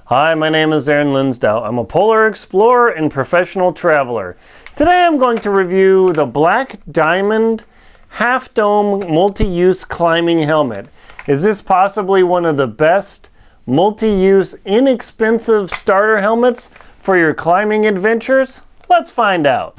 Hi, my name is Linsdau. I'm a polar explorer and professional traveler. Today I'm going to review the Black Diamond Half Dome Multi-Use Climbing Helmet. Is this possibly one of the best multi-use inexpensive starter helmets for your climbing adventures? Let's find out.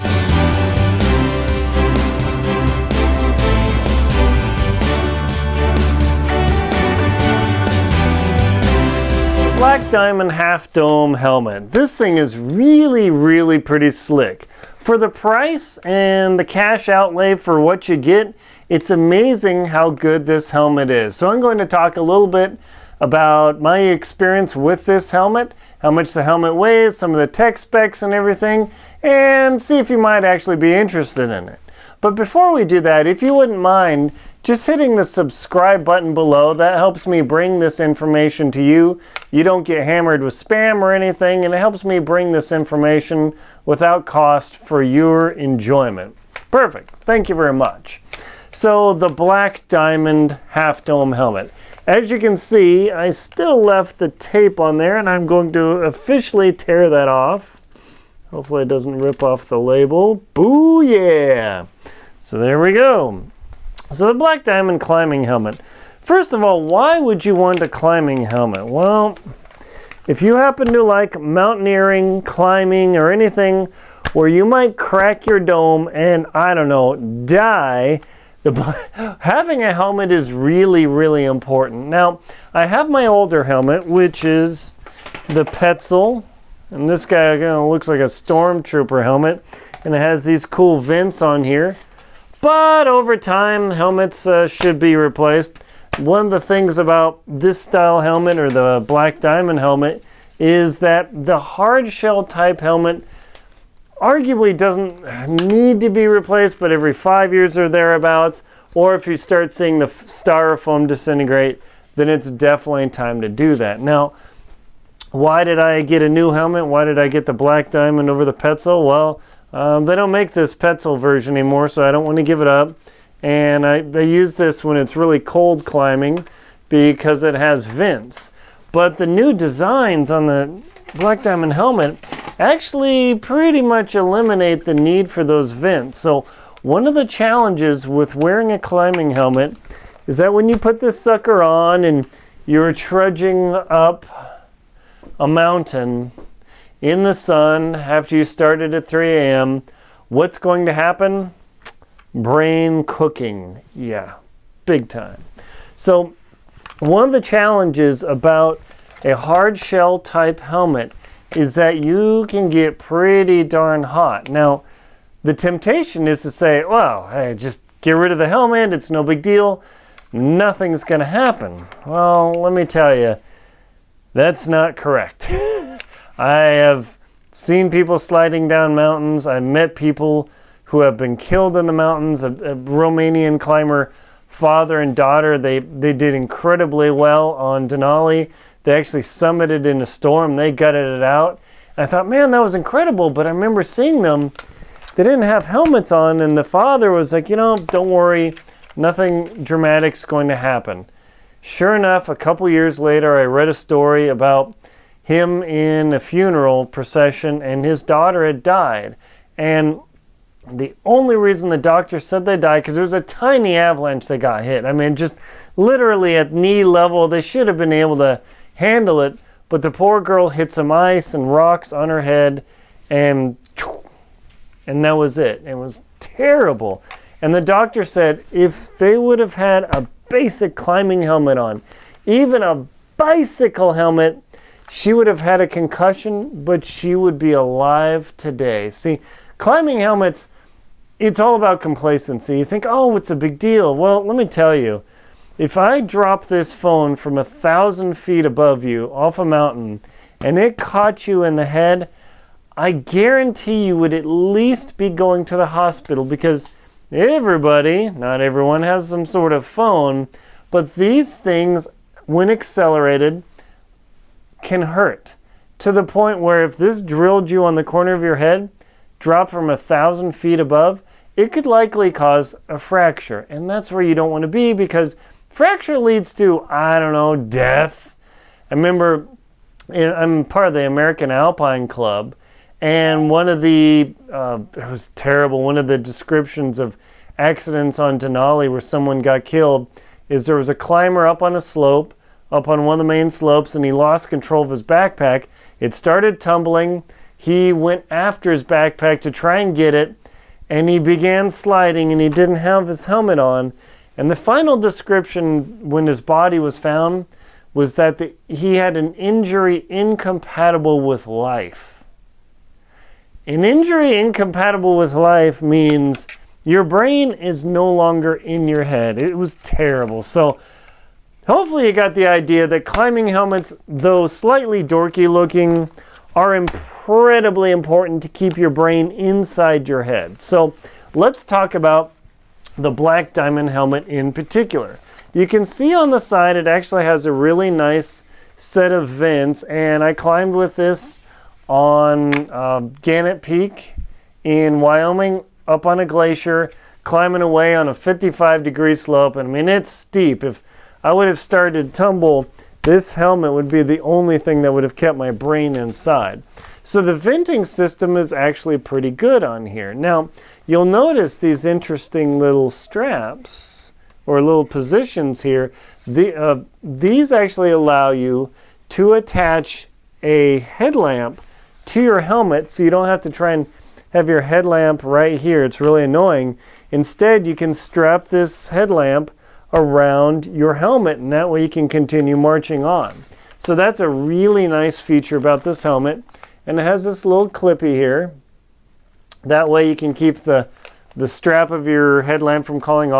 Black Diamond Half Dome Helmet. This thing is really pretty slick. For the price and the cash outlay for what you get, it's amazing how good this helmet is. So I'm going to talk a little bit about my experience with this helmet, how much the helmet weighs, some of the tech specs and everything, and see if you might actually be interested in it. But before we do that, if you wouldn't mind just hitting the subscribe button below, that helps me bring this information to you. You don't get hammered with spam or anything, and it helps me bring this information without cost for your enjoyment. Perfect. Thank you very much. So the Black Diamond Half Dome Helmet. As you can see, I still left the tape on there, and I'm going to officially tear that off. Hopefully it doesn't rip off the label. Boo yeah! So there we go. So the Black Diamond climbing helmet. First of all, why would you want a climbing helmet? Well, if you happen to like mountaineering, climbing, or anything where you might crack your dome and, I don't know, die, having a helmet is really important. Now, I have my older helmet, which is the Petzl, and this guy looks like a stormtrooper helmet, and it has these cool vents on here. But over time, helmets should be replaced. One of the things about this style helmet, or the Black Diamond helmet, is that the hard shell type helmet arguably doesn't need to be replaced, but every 5 years or thereabouts, or if you start seeing the styrofoam disintegrate, then it's definitely time to do that. Now, why did I get a new helmet? Why did I get the Black Diamond over the Petzl? Well, they don't make this Petzl version anymore, so I don't want to give it up. And I use this when it's really cold climbing because it has vents. But the new designs on the Black Diamond helmet actually pretty much eliminate the need for those vents. So one of the challenges with wearing a climbing helmet is that when you put this sucker on and you're trudging up a mountain in the sun after you started at 3 a.m., what's going to happen? Brain cooking. Yeah, big time. So one of the challenges about a hard shell type helmet is that you can get pretty darn hot. Now, the temptation is to say, well, hey, just get rid of the helmet, it's no big deal, nothing's going to happen. Well, let me tell you, that's not correct. I have seen people sliding down mountains. I've met people who have been killed in the mountains. A Romanian climber, father and daughter, they did incredibly well on Denali. They actually summited in a storm. They gutted it out. And I thought, man, that was incredible. But I remember seeing them. They didn't have helmets on, and the father was like, don't worry, nothing dramatic's going to happen. Sure enough, a couple years later, I read a story about him in a funeral procession, and his daughter had died. And the only reason the doctor said they died, because there was a tiny avalanche they got hit. I mean, just literally at knee level, they should have been able to handle it, but the poor girl hit some ice and rocks on her head, and that was it. It was terrible. And the doctor said if they would have had a basic climbing helmet on, even a bicycle helmet, she would have had a concussion, but she would be alive today. See, climbing helmets, it's all about complacency. You think, oh, it's a big deal. Well, let me tell you, if I drop this phone from 1,000 feet above you off a mountain and it caught you in the head, I guarantee you would at least be going to the hospital, because everybody, not everyone, has some sort of phone, but these things, when accelerated, can hurt to the point where if this drilled you on the corner of your head, dropped from 1,000 feet above, it could likely cause a fracture. And that's where you don't want to be, because fracture leads to, I don't know, death. I remember I'm part of the American Alpine Club, and one of the, it was terrible, one of the descriptions of accidents on Denali where someone got killed is there was a climber up on a slope, up on one of the main slopes, and he lost control of his backpack. It started tumbling. He went after his backpack to try and get it, and he began sliding, and he didn't have his helmet on. And the final description when his body was found was that he had an injury incompatible with life. An injury incompatible with life means your brain is no longer in your head. It was terrible. So hopefully you got the idea that climbing helmets, though slightly dorky looking, are incredibly important to keep your brain inside your head. So let's talk about the Black Diamond helmet in particular. You can see on the side it actually has a really nice set of vents, and I climbed with this on Gannett Peak in Wyoming, up on a glacier, climbing away on a 55-degree slope. And I mean, it's steep. If I would have started to tumble, this helmet would be the only thing that would have kept my brain inside. So the venting system is actually pretty good on here. Now, you'll notice these interesting little straps or little positions here. These actually allow you to attach a headlamp to your helmet, so you don't have to try and have your headlamp right here. It's really annoying. Instead, you can strap this headlamp around your helmet, and that way you can continue marching on. So that's a really nice feature about this helmet. And it has this little clippy here. That way you can keep the strap of your headlamp from falling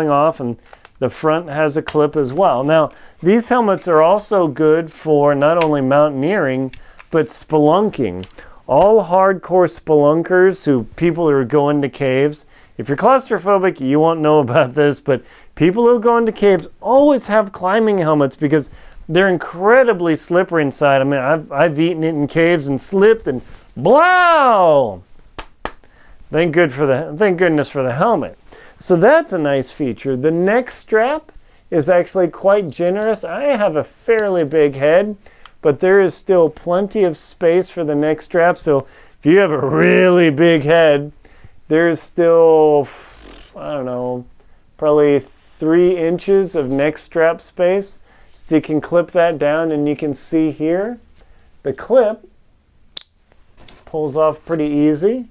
off, and the front has a clip as well. Now, these helmets are also good for not only mountaineering, but spelunking. All hardcore spelunkers, people who go into caves, if you're claustrophobic, you won't know about this, but people who go into caves always have climbing helmets because they're incredibly slippery inside. I mean, I've eaten it in caves and slipped and blow! Thank goodness for the helmet. So that's a nice feature. The neck strap is actually quite generous. I have a fairly big head, but there is still plenty of space for the neck strap. So if you have a really big head, there's still, I don't know, probably 3 inches of neck strap space. So you can clip that down, and you can see here, the clip pulls off pretty easy.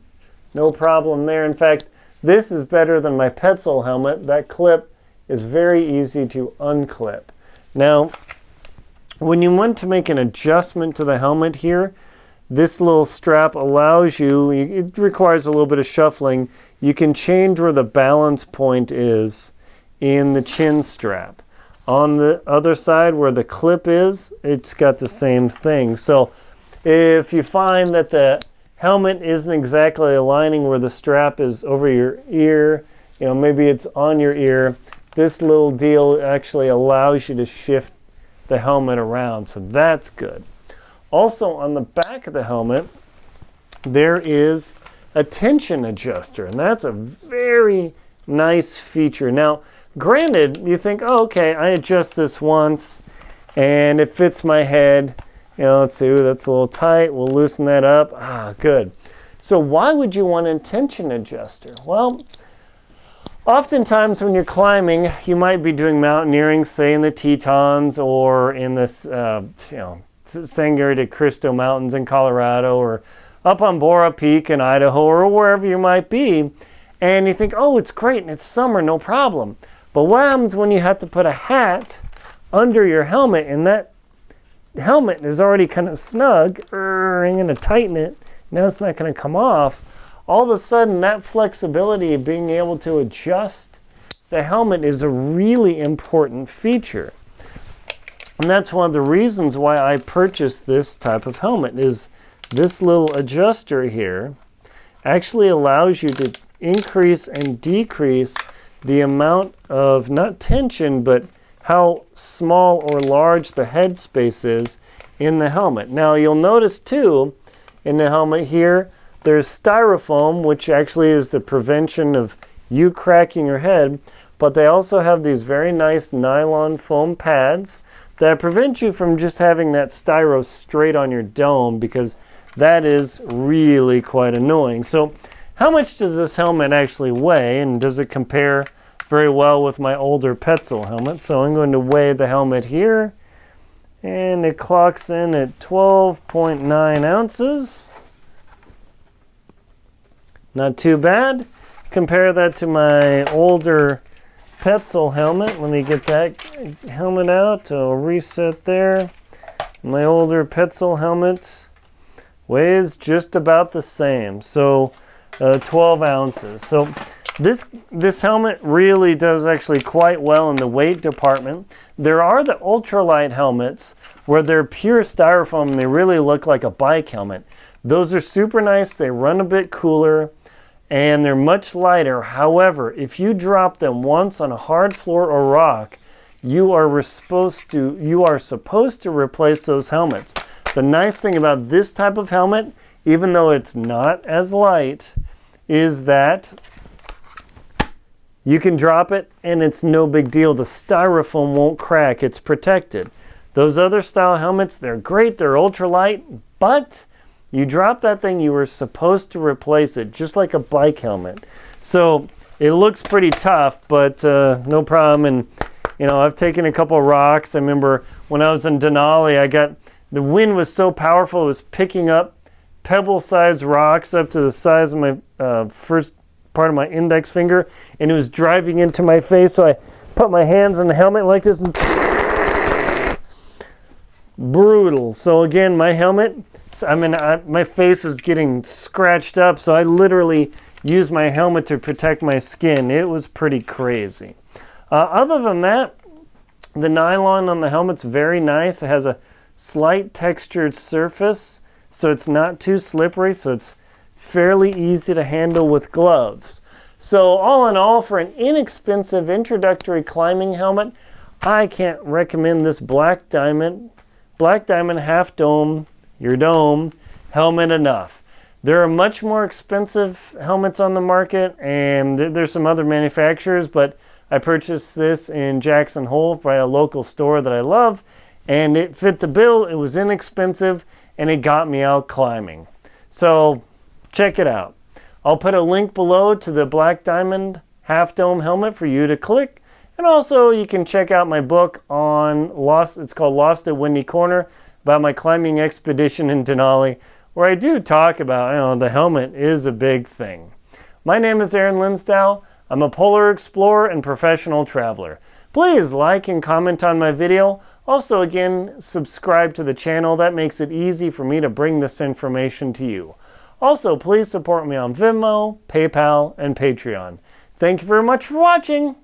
No problem there. In fact, this is better than my Petzl helmet. That clip is very easy to unclip. Now, when you want to make an adjustment to the helmet here, this little strap allows you, it requires a little bit of shuffling. You can change where the balance point is in the chin strap. On the other side where the clip is, it's got the same thing. So if you find that the helmet isn't exactly aligning where the strap is over your ear, maybe it's on your ear, this little deal actually allows you to shift the helmet around. So that's good. Also on the back of the helmet, there is a tension adjuster, and that's a very nice feature. Now, granted, you think, oh, okay, I adjust this once and it fits my head. Let's see, ooh, that's a little tight. We'll loosen that up. Ah, good. So why would you want a tension adjuster? Well, oftentimes when you're climbing, you might be doing mountaineering, say in the Tetons or in this, Sangre de Cristo Mountains in Colorado, or up on Bora Peak in Idaho, or wherever you might be. And you think, oh, it's great and it's summer, no problem. But what happens when you have to put a hat under your helmet, and that helmet is already kind of snug, I'm going to tighten it, now it's not going to come off. All of a sudden, that flexibility of being able to adjust the helmet is a really important feature. And that's one of the reasons why I purchased this type of helmet, is this little adjuster here actually allows you to increase and decrease the amount of, not tension, but how small or large the head space is in the helmet. Now you'll notice too, in the helmet here, there's styrofoam, which actually is the prevention of you cracking your head, but they also have these very nice nylon foam pads that prevents you from just having that styro straight on your dome, because that is really quite annoying. So how much does this helmet actually weigh, and does it compare very well with my older Petzl helmet? So I'm going to weigh the helmet here, and it clocks in at 12.9 ounces. Not too bad. Compare that to my older Petzl helmet. Let me get that helmet out. I'll reset there. My older Petzl helmet weighs just about the same, so 12 ounces. So this helmet really does actually quite well in the weight department. There are the ultralight helmets where they're pure styrofoam and they really look like a bike helmet. Those are super nice. They run a bit cooler and they're much lighter. However, if you drop them once on a hard floor or rock, you are supposed to replace those helmets. The nice thing about this type of helmet, even though it's not as light, is that you can drop it and it's no big deal. The styrofoam won't crack. It's protected. Those other style helmets, they're great. They're ultralight, but you drop that thing, you were supposed to replace it, just like a bike helmet. So it looks pretty tough, but no problem. And you know, I've taken a couple of rocks. I remember when I was in Denali, the wind was so powerful, it was picking up pebble-sized rocks up to the size of my first part of my index finger, and it was driving into my face, so I put my hands on the helmet like this, and brutal. So again, my helmet, my face is getting scratched up, so I literally used my helmet to protect my skin. It was pretty crazy. Other than that, the nylon on the helmet's very nice. It has a slight textured surface, so it's not too slippery, so it's fairly easy to handle with gloves. So all in all, for an inexpensive introductory climbing helmet, I can't recommend this Black Diamond Half Dome, your dome, helmet enough. There are much more expensive helmets on the market, and there's some other manufacturers, but I purchased this in Jackson Hole by a local store that I love, and it fit the bill. It was inexpensive, and it got me out climbing. So check it out. I'll put a link below to the Black Diamond Half Dome helmet for you to click. And also you can check out my book on it's called Lost at Windy Corner, about my climbing expedition in Denali, where I do talk about, the helmet is a big thing. My name is Aaron Linsdau. I'm a polar explorer and professional traveler. Please like and comment on my video. Also, again, subscribe to the channel. That makes it easy for me to bring this information to you. Also, please support me on Venmo, PayPal, and Patreon. Thank you very much for watching.